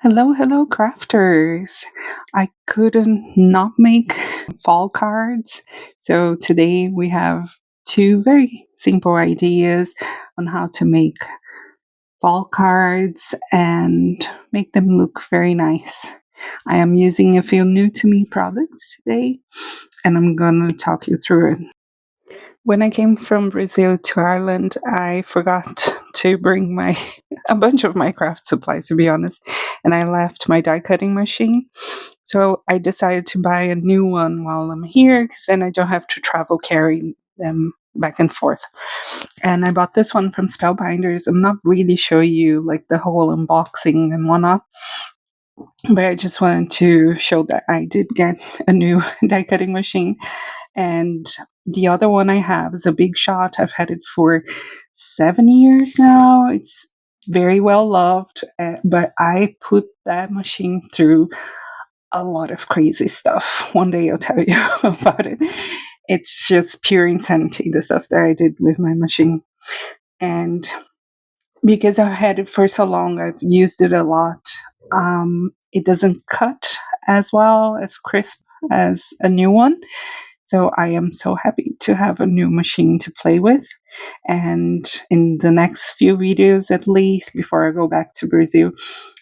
Hello, hello, crafters. I couldn't not make fall cards. So today we have two very simple ideas on how to make fall cards and make them look very nice. I am using a few new to me products today and I'm going to talk you through it. When I came from Brazil to Ireland, I forgot to bring my a bunch of my craft supplies, to be honest, and I left my die cutting machine. So I decided to buy a new one while I'm here, because then I don't have to travel carrying them back and forth. And I bought this one from Spellbinders. I'm not really showing you like the whole unboxing and whatnot, but I just wanted to show that I did get a new die cutting machine. And the other one I have is a Big Shot. I've had it for 7 years now. It's very well loved, but I put that machine through a lot of crazy stuff. One day I'll tell you about it. It's just pure insanity, the stuff that I did with my machine. And because I've had it for so long, I've used it a lot. It doesn't cut as well, as crisp as a new one. So I am so happy to have a new machine to play with. And in the next few videos, at least, before I go back to Brazil,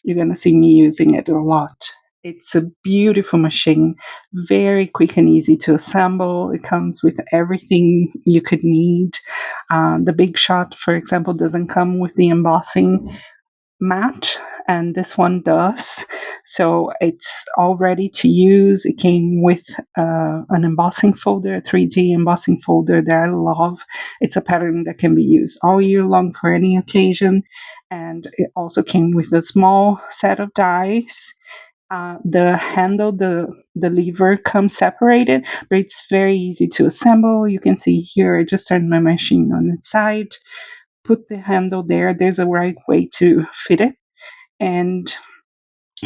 you're going to see me using it a lot. It's a beautiful machine, very quick and easy to assemble. It comes with everything you could need. The Big Shot, for example, doesn't come with the embossing mat, and this one does. So it's all ready to use. It came with an embossing folder, a 3D embossing folder that I love. It's a pattern that can be used all year long for any occasion. And it also came with a small set of dies. The handle, the lever comes separated, but it's very easy to assemble. You can see here, I just turned my machine on its side, put the handle there. There's a right way to fit it. And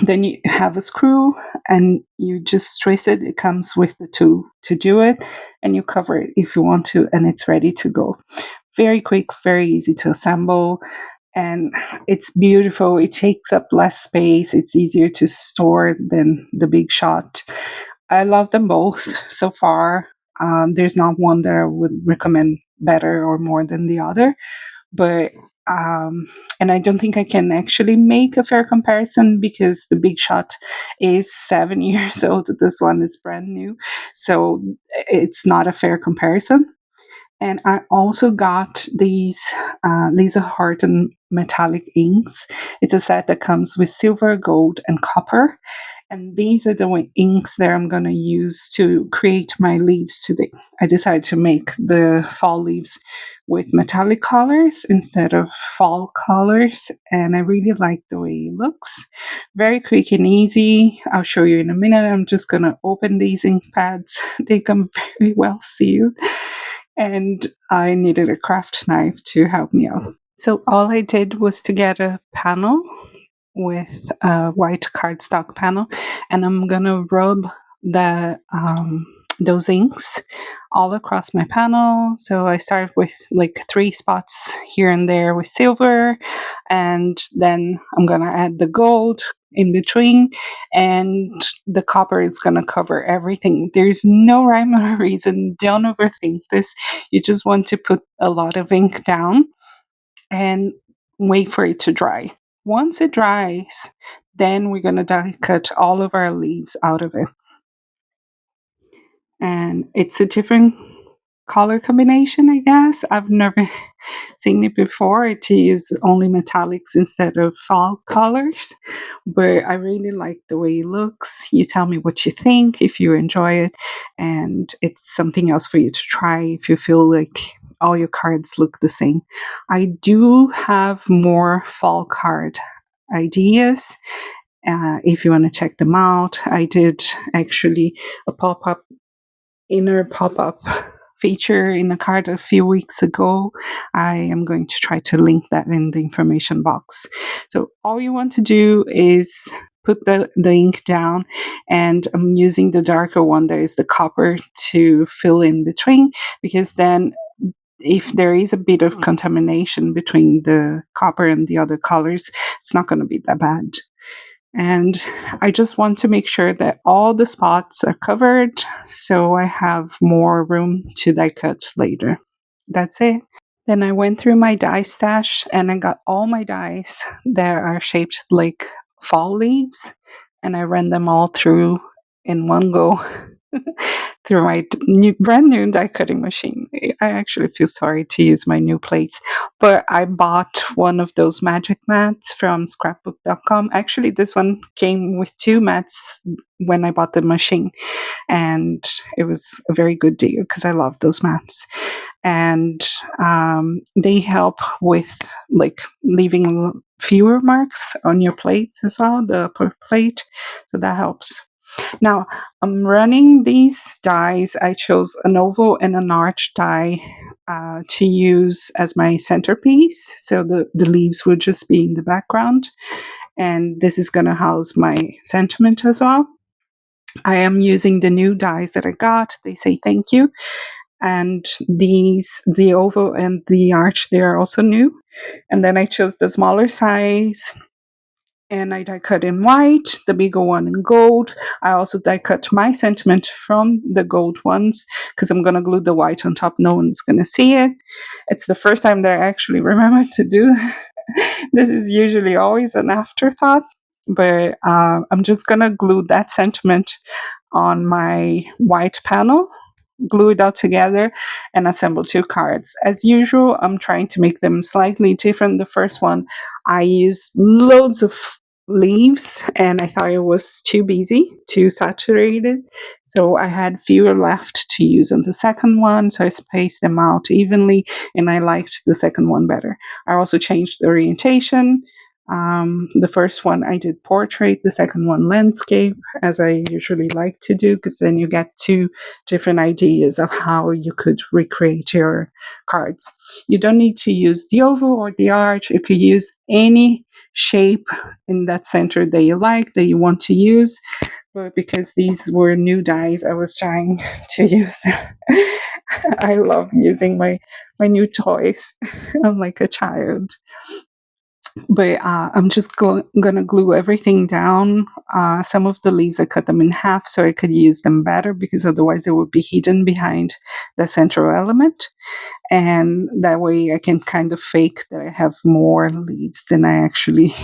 then you have a screw and you just twist it. It comes with the tool to do it, and you cover it if you want to, and it's ready to go. Very quick, very easy to assemble, and it's beautiful. It takes up less space. It's easier to store than the Big Shot. I love them both so far. There's not one that I would recommend better or more than the other, but and I don't think I can actually make a fair comparison because the Big Shot is 7 years old. This one is brand new, so it's not a fair comparison. And I also got these Lisa Harton metallic inks. It's a set that comes with silver, gold, and copper. And these are the inks that I'm going to use to create my leaves today. I decided to make the fall leaves with metallic colors instead of fall colors. And I really like the way it looks. Very quick and easy. I'll show you in a minute. I'm just going to open these ink pads. They come very well sealed. And I needed a craft knife to help me out. So all I did was to get a panel with a white cardstock panel, and I'm gonna rub the those inks all across my panel. So I start with like 3 spots here and there with silver, and then I'm gonna add the gold in between, and the copper is gonna cover everything. There's no rhyme or reason. Don't overthink this. You just want to put a lot of ink down and wait for it to dry. Once it dries, then we're going to die cut all of our leaves out of it. And it's a different color combination, I guess. I've never seen it before to use only metallics instead of fall colors, but I really like the way it looks. You tell me what you think, if you enjoy it, and it's something else for you to try if you feel like all your cards look the same. I do have more fall card ideas. If you want to check them out, I did actually a inner pop-up feature in a card a few weeks ago. I am going to try to link that in the information box. So all you want to do is put the ink down, and I'm using the darker one, that is the copper, to fill in between, because then if there is a bit of contamination between the copper and the other colors, it's not going to be that bad. And I just want to make sure that all the spots are covered so I have more room to die cut later. That's it. Then I went through my die stash and I got all my dies that are shaped like fall leaves, and I ran them all through in one go through my brand new die cutting machine. I actually feel sorry to use my new plates, but I bought one of those magic mats from scrapbook.com. Actually, this one came with two mats when I bought the machine, and it was a very good deal because I love those mats. And they help with like leaving fewer marks on your plates as well, the per plate, so that helps. Now I'm running these dies. I chose an oval and an arch die to use as my centerpiece, so the leaves will just be in the background, and this is going to house my sentiment as well. I am using the new dies that I got. They say thank you. And the oval and the arch, they are also new. And then I chose the smaller size, and I die cut in white, the bigger one in gold. I also die cut my sentiment from the gold ones because I'm going to glue the white on top. No one's going to see it. It's the first time that I actually remember to do this. Is usually always an afterthought, but I'm just going to glue that sentiment on my white panel, glue it all together, and assemble two cards. As usual, I'm trying to make them slightly different. The first one, I used loads of leaves and I thought it was too busy, too saturated. So I had fewer left to use on the second one. So I spaced them out evenly and I liked the second one better. I also changed the orientation. The first one I did portrait, the second one landscape, as I usually like to do, because then you get two different ideas of how you could recreate your cards. You don't need to use the oval or the arch. You could use any shape in that center that you like, that you want to use. But because these were new dies, I was trying to use them. I love using my new toys. I'm like a child. But I'm just gonna glue everything down. Some of the leaves I cut them in half so I could use them better, because otherwise they would be hidden behind the central element, and that way I can kind of fake that I have more leaves than I actually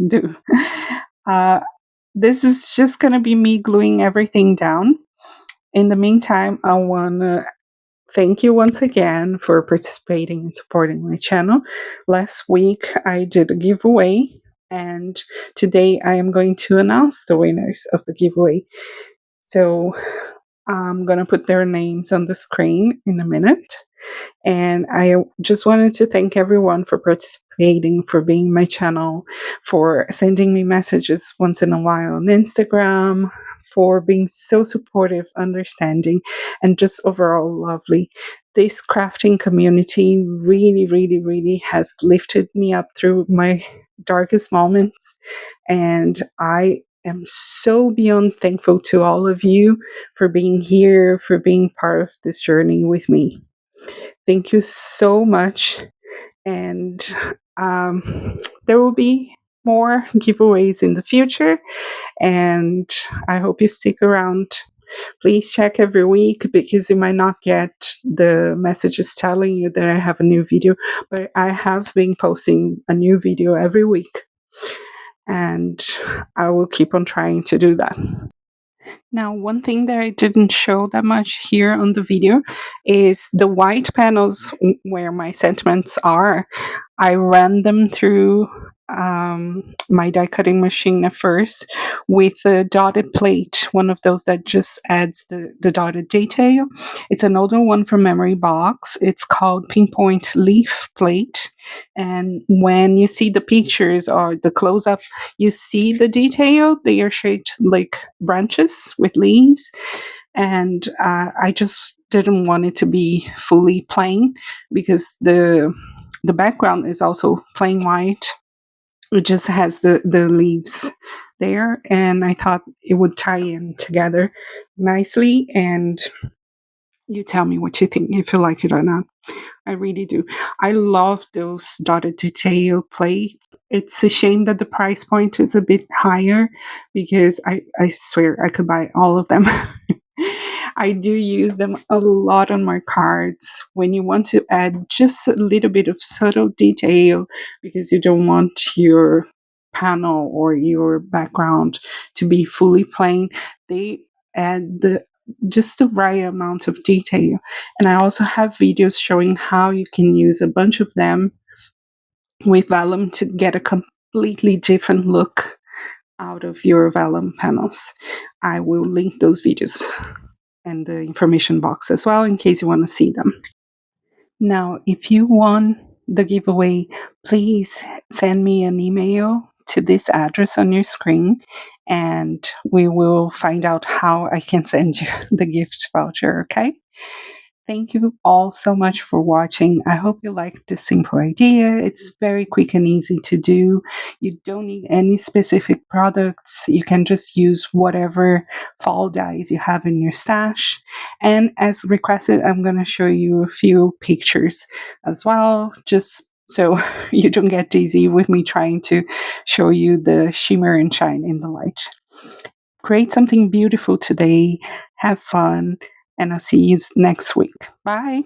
do. Uh, this is just gonna be me gluing everything down. In the meantime, I wanna thank you once again for participating and supporting my channel. Last week I did a giveaway, and today I am going to announce the winners of the giveaway. So I'm going to put their names on the screen in a minute. And I just wanted to thank everyone for participating, for being my channel, for sending me messages once in a while on Instagram, for being so supportive, understanding, and just overall lovely. This crafting community really, really, really has lifted me up through my darkest moments. And I am so beyond thankful to all of you for being here, for being part of this journey with me. Thank you so much. And there will be more giveaways in the future. And I hope you stick around. Please check every week, because you might not get the messages telling you that I have a new video. But I have been posting a new video every week. And I will keep on trying to do that. Now, one thing that I didn't show that much here on the video is the white panels where my sentiments are. I ran them through my die cutting machine at first with a dotted plate, one of those that just adds the dotted detail. It's an older one from Memory Box. It's called Pinpoint Leaf Plate. And when you see the pictures or the close up, you see the detail. They are shaped like branches with leaves. And I just didn't want it to be fully plain, because the background is also plain white. It just has the leaves there, and I thought it would tie in together nicely. And you tell me what you think, if you like it or not. I really do. I love those dotted detail plates. It's a shame that the price point is a bit higher because I swear I could buy all of them. I do use them a lot on my cards when you want to add just a little bit of subtle detail because you don't want your panel or your background to be fully plain. They add just the right amount of detail. And I also have videos showing how you can use a bunch of them with vellum to get a completely different look out of your vellum panels. I will link those videos in the information box as well in case you want to see them. Now, if you won the giveaway, please send me an email to this address on your screen and we will find out how I can send you the gift voucher, okay? Thank you all so much for watching. I hope you liked this simple idea. It's very quick and easy to do. You don't need any specific products. You can just use whatever fall dyes you have in your stash. And as requested, I'm going to show you a few pictures as well, just so you don't get dizzy with me trying to show you the shimmer and shine in the light. Create something beautiful today. Have fun and I'll see you next week. Bye.